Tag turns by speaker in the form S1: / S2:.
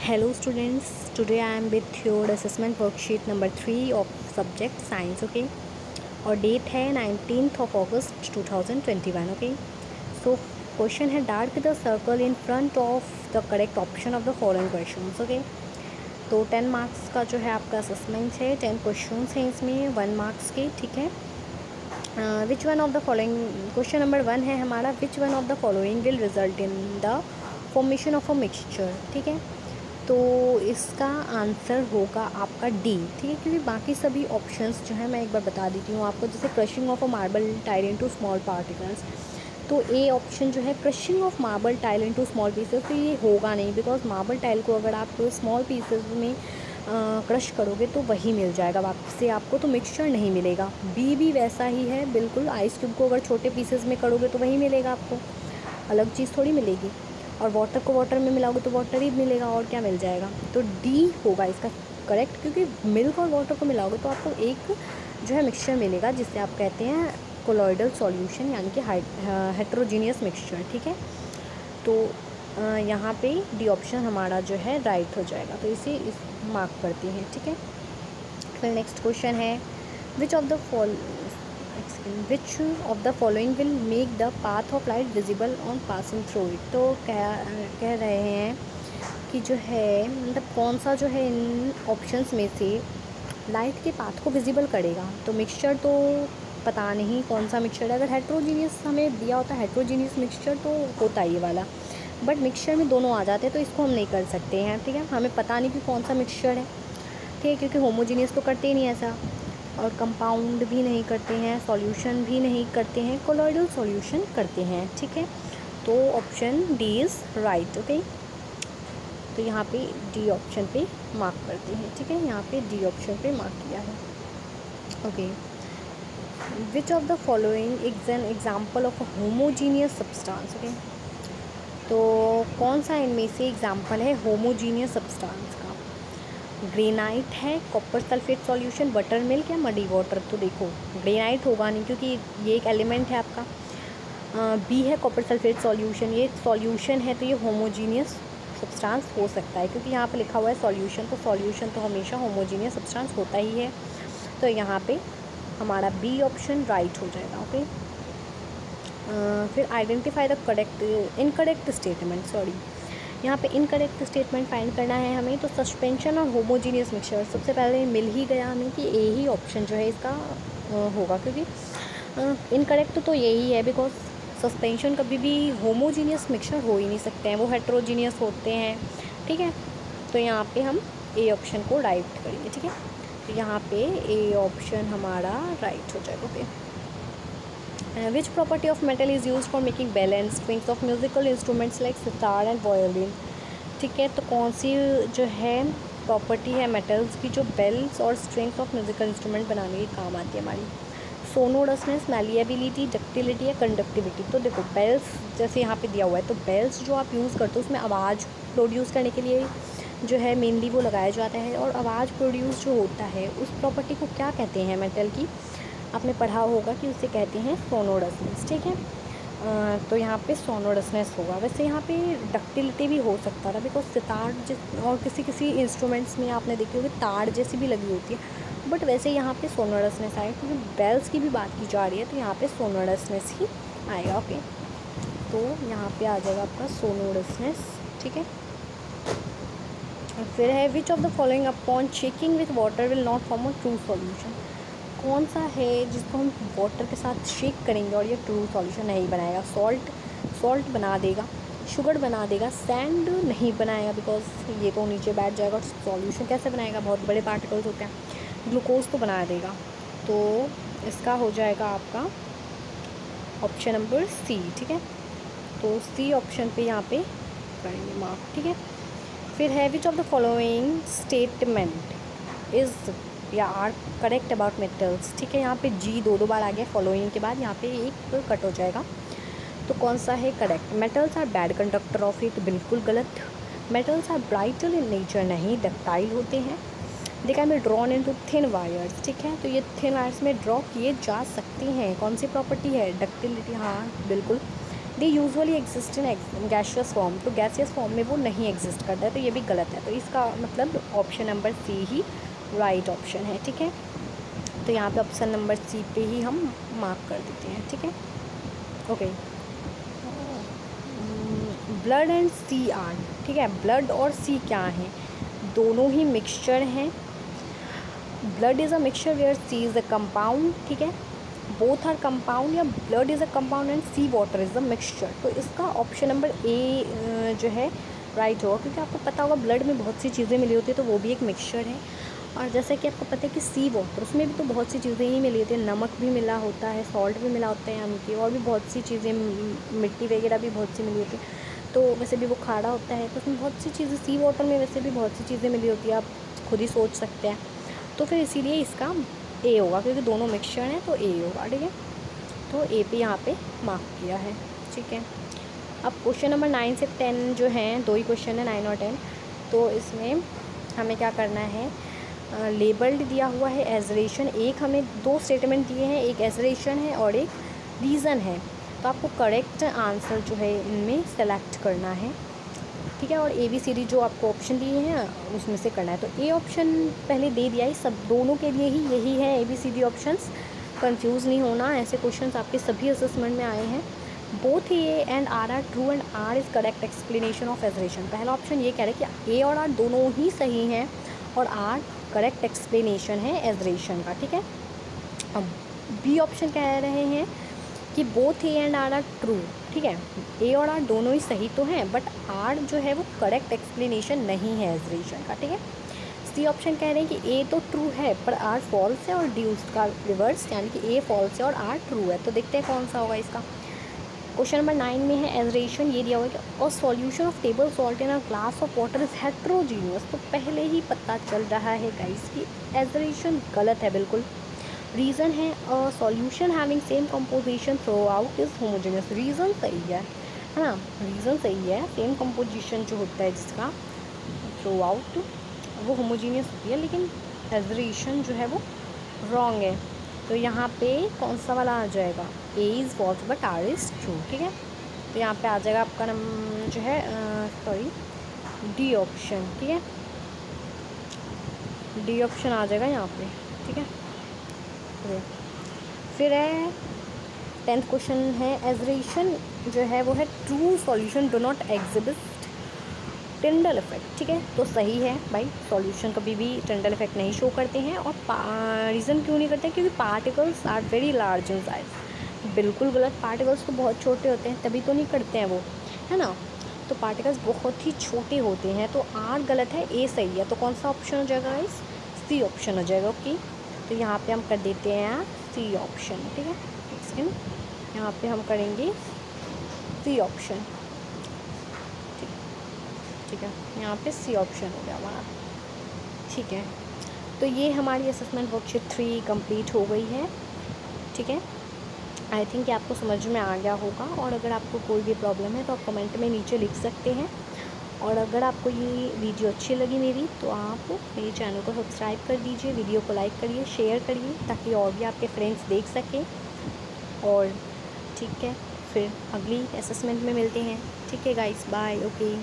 S1: Hello students, today I am with your assessment worksheet number 3 of subject science. Okay, और date है 19th of August 2021. Okay, so question है dark the circle in front of the correct option of the following questions. Okay, तो 10 marks का जो है आपका assessment है. 10 questions हैं इसमें 1 मार्क्स के. ठीक है, which one of the following, question number 1 है हमारा, which one of the following will result in the formation of a mixture. ठीक है, तो इसका आंसर होगा आपका डी. ठीक है, क्योंकि बाकी सभी ऑप्शंस जो है मैं एक बार बता देती हूँ आपको. जैसे crushing of a marble tile into small particles, तो ए ऑप्शन जो है crushing of marble tile into small pieces, तो ये होगा नहीं, बिकॉज मार्बल टाइल को अगर आप स्मॉल पीसेस में क्रश करोगे तो वही मिल जाएगा वापस से आपको, तो मिक्सचर नहीं मिलेगा. बी भी वैसा ही है बिल्कुल. आइस क्यूब को अगर छोटे पीसेस में करोगे तो वही मिलेगा आपको, अलग चीज़ थोड़ी मिलेगी. और वाटर को वाटर में मिलाओगे तो वाटर ही मिलेगा, और क्या मिल जाएगा. तो डी होगा इसका करेक्ट, क्योंकि मिल्क और वाटर को मिलाओगे तो आपको एक जो है मिक्सचर मिलेगा, जिससे आप कहते हैं कोलॉइडल सॉल्यूशन, यानी कि हेट्रोजीनियस मिक्सचर. ठीक है, तो यहाँ पे डी ऑप्शन हमारा जो है राइट हो जाएगा, तो इसे इस मार्क करते हैं. ठीक है, फिर नेक्स्ट क्वेश्चन है, which of the following will make the path of light visible on passing through it. तो कह रहे हैं कि जो है मतलब कौन सा जो है इन ऑप्शंस में से लाइट के पाथ को विजिबल करेगा. तो मिक्सचर तो पता नहीं कौन सा मिक्सचर है. अगर हेट्रोजीनियस हमें दिया होता है हेट्रोजीनियस मिक्सचर तो होता ये वाला, बट मिक्सचर में दोनों आ जाते हैं, तो इसको हम नहीं कर सकते हैं. ठीक है, हमें पता नहीं कि कौन सा मिक्सचर है. ठीक है, क्योंकि होमोजीनियस तो करते ही नहीं ऐसा, और कंपाउंड भी नहीं करते हैं, सॉल्यूशन भी नहीं करते हैं, कोलॉइडल सॉल्यूशन करते हैं. ठीक है, तो option D is right. Okay, तो यहाँ पे डी ऑप्शन पे मार्क करते हैं. ठीक है, यहाँ पे डी ऑप्शन पे मार्क किया है. Okay, which of the following is an example of a homogeneous substance. Okay, तो कौन सा इनमें से एग्जाम्पल है होमोजीनियस सब्सटेंस का. ग्रेनाइट है, copper sulphate solution, butter milk या मडी वाटर. तो देखो ग्रेनाइट होगा नहीं, क्योंकि ये एक एलिमेंट है आपका. बी है कॉपर सल्फेट सॉल्यूशन, ये सॉल्यूशन है, तो ये होमोजीनियस सब्सटेंस हो सकता है, क्योंकि यहाँ पे लिखा हुआ है सॉल्यूशन, तो सॉल्यूशन तो हमेशा होमोजीनियस सब्सटेंस होता ही है. तो यहाँ पे हमारा बी ऑप्शन राइट हो जाएगा. ओके, फिर identify the incorrect statement. Sorry, यहाँ पे इनकरेक्ट स्टेटमेंट फाइंड करना है हमें. तो सस्पेंशन और होमोजीनियस मिक्सचर, सबसे पहले मिल ही गया हमें कि ए ही ऑप्शन जो है इसका होगा, क्योंकि इनकरेक्ट तो यही है, बिकॉज सस्पेंशन कभी भी होमोजीनियस मिक्सचर हो ही नहीं सकते हैं, वो हेट्रोजीनियस होते हैं. ठीक है, तो यहाँ पे हम ए ऑप्शन को राइट करेंगे. ठीक है, तो यहाँ पे ए ऑप्शन हमारा राइट हो जाएगा. Okay, which property of metal is use for making balance strings of musical instruments like sitar and violin. ठीक है, तो कौन सी जो है प्रॉपर्टी है मेटल्स की जो बेल्स और स्ट्रिंग्स ऑफ म्यूजिकल इंस्ट्रूमेंट बनाने के काम आती है हमारी. सोनोरसनेस, मैलिएबिलिटी, डक्टिलिटी या कंडक्टिविटी. तो देखो बेल्स जैसे यहाँ पे दिया हुआ है, तो बेल्स जो आप यूज़ करते हो उसमें आवाज़ प्रोड्यूस करने के लिए जो है मेनली वो लगाया जाता है, और आवाज़ प्रोड्यूस जो होता है उस प्रॉपर्टी को क्या कहते हैं मेटल की, आपने पढ़ा होगा कि उसे कहते हैं सोनोरसनेस. ठीक है, तो यहाँ पे सोनोरसनेस होगा. वैसे यहाँ पे डक्टिलिटी भी हो सकता था, बिकॉज सितार और किसी इंस्ट्रूमेंट्स में आपने देखी होगी तार जैसी भी लगी होती है, बट वैसे यहाँ पे सोनोरसनेस आएगा, क्योंकि बेल्स की भी बात की जा रही है, तो यहाँ पे सोनोरसनेस ही आएगा. ओके, तो यहाँ पे आ जाएगा आपका सोनोरसनेस. ठीक है, फिर है which of the following upon shaking with water will not form a true solution. कौन सा है जिसको हम वाटर के साथ शेक करेंगे और ये ट्रू सॉल्यूशन नहीं बनाएगा. सॉल्ट बना देगा, शुगर बना देगा, सैंड नहीं बनाएगा, बिकॉज ये तो नीचे बैठ जाएगा. सॉल्यूशन कैसे बनाएगा, बहुत बड़े पार्टिकल्स होते हैं. ग्लूकोज तो बना देगा. तो इसका हो जाएगा आपका ऑप्शन नंबर सी. ठीक है, तो सी ऑप्शन पे यहाँ पे करेंगे मार्क. ठीक है, फिर है which of the following statement is या आर करेक्ट अबाउट मेटल्स. ठीक है, यहाँ पे जी दो बार आ गया फॉलोइंग के बाद, यहाँ पे एक कट हो जाएगा. तो कौन सा है correct. Metals are bad conductor of heat, बिल्कुल गलत. Metals are brittle in nature, नहीं, डक्टाइल होते हैं. They can be drawn into thin wires. ठीक है, तो ये थिन वायर्स में ड्रॉ किए जा सकते हैं. कौन सी प्रॉपर्टी है, डक्टिलिटी. हाँ बिल्कुल, they usually exist in gaseous form, तो गैसियस फॉर्म में वो नहीं एग्जिस्ट करता है, तो ये भी गलत है। तो इसका मतलब ऑप्शन नंबर सी ही राइट ऑप्शन है, ठीक है। तो यहाँ पे ऑप्शन नंबर सी पे ही हम मार्क कर देते हैं, ठीक है। Okay, blood and sea are, ठीक है। ब्लड और सी क्या है, दोनों ही मिक्सचर हैं। Blood is a mixture where sea is a compound, ठीक है। बोथ आर कंपाउंड, या blood is a compound and sea water is a mixture. तो इसका ऑप्शन नंबर ए जो है राइट होगा, क्योंकि आपको पता होगा ब्लड में बहुत सी चीज़ें मिली होती है, तो वो भी एक मिक्सचर है। और जैसे कि आपको पता है कि सी वाटर, उसमें भी तो बहुत सी चीज़ें ही मिली होती है, नमक भी मिला होता है, सॉल्ट भी मिला होता है यानी कि, और भी बहुत सी चीज़ें, मिट्टी वगैरह भी बहुत सी मिली होती है। तो वैसे भी वो खारा होता है, तो उसमें बहुत सी चीज़ें, सी वाटर में वैसे भी बहुत सी चीज़ें मिली होती है, आप खुद ही सोच सकते हैं। तो फिर इसीलिए इसका ए होगा, क्योंकि दोनों मिक्सचर हैं, तो ए होगा, ठीक है। तो ए पे यहाँ पे मार्क किया है, ठीक है। अब क्वेश्चन नंबर 9 से 10 जो हैं, दो ही क्वेश्चन है 9 और 10, तो इसमें हमें क्या करना है, लेबल्ड दिया हुआ है एजरेशन, एक हमें दो स्टेटमेंट दिए हैं, एक एजरेशन है और एक रीज़न है। तो आपको करेक्ट आंसर जो है इनमें सेलेक्ट करना है, ठीक है। और ABCD जो आपको ऑप्शन दिए हैं उसमें से करना है। तो ए ऑप्शन पहले दे दिया है, सब दोनों के लिए ही यही है ABCD ऑप्शंस, कंफ्यूज नहीं होना, ऐसे क्वेश्चंस आपके सभी असेसमेंट में आए हैं। Both A and R are true and R is correct explanation of assertion. पहला ऑप्शन ये कह रहा है कि ए और आर दोनों ही सही हैं और आर करेक्ट एक्सप्लेनेशन है एजरेशन का, ठीक है। अब बी ऑप्शन कह रहे हैं कि both A and R are true, ठीक है। ए और आर दोनों ही सही तो हैं, बट आर जो है वो करेक्ट एक्सप्लेनेशन नहीं है एजरेशन का, ठीक है। सी ऑप्शन कह रहे हैं कि ए तो ट्रू है पर आर फॉल्स है, और डी उसका रिवर्स, यानी कि ए फॉल्स है और आर ट्रू है। तो देखते हैं कौन सा होगा इसका। क्वेश्चन नंबर 9 में है एजरेशन, ये दिया हुआ है कि और solution of table salt in a glass of water is heterogeneous. तो पहले ही पता चल रहा है गाइस कि एजरेशन गलत है बिल्कुल। रीज़न है a solution having same composition through out is homogeneous. Reason सही है ना, रीज़न सही है, सेम कंपोजिशन जो होता है जिसका थ्रू आउट वो होमोजीनियस होती है, लेकिन एजरेशन जो है वो रॉन्ग है। तो यहाँ पे कौन सा वाला आ जाएगा, A is false but R is true, ठीक है। तो यहाँ पे आ जाएगा आपका जो है सॉरी डी ऑप्शन, ठीक है। डी ऑप्शन आ जाएगा यहाँ पे, ठीक है। फिर है 10th क्वेश्चन है एजरेशन जो है वो है true solution do not exhibit Tyndall effect, ठीक है। तो सही है भाई, सॉल्यूशन कभी भी टिंडल इफेक्ट नहीं शो करते हैं। और रीज़न क्यों नहीं करते हैं, क्योंकि particles are very large in size. बिल्कुल गलत, पार्टिकल्स तो बहुत छोटे होते हैं तभी तो नहीं करते हैं वो, है ना। तो पार्टिकल्स बहुत ही छोटे होते हैं, तो आर गलत है, ए सही है। तो कौन सा ऑप्शन हो जाएगा गाइस, सी ऑप्शन हो जाएगा, ओके। तो यहाँ पे हम कर देते हैं सी ऑप्शन, ठीक है। सेकेंड यहाँ पे हम करेंगे सी ऑप्शन, ठीक है। यहाँ पे सी ऑप्शन हो गया हमारा, ठीक है। तो ये हमारी असेसमेंट वर्कशीट 3 कंप्लीट हो गई है, ठीक है। आई थिंक आपको समझ में आ गया होगा। और अगर आपको कोई भी प्रॉब्लम है तो आप कमेंट में नीचे लिख सकते हैं। और अगर आपको ये वीडियो अच्छी लगी मेरी, तो आप मेरे चैनल को सब्सक्राइब कर दीजिए, वीडियो को लाइक करिए, शेयर करिए, ताकि और भी आपके फ्रेंड्स देख सकें। और ठीक है, फिर अगली असेसमेंट में मिलते हैं, ठीक है गाइस, बाय, ओके।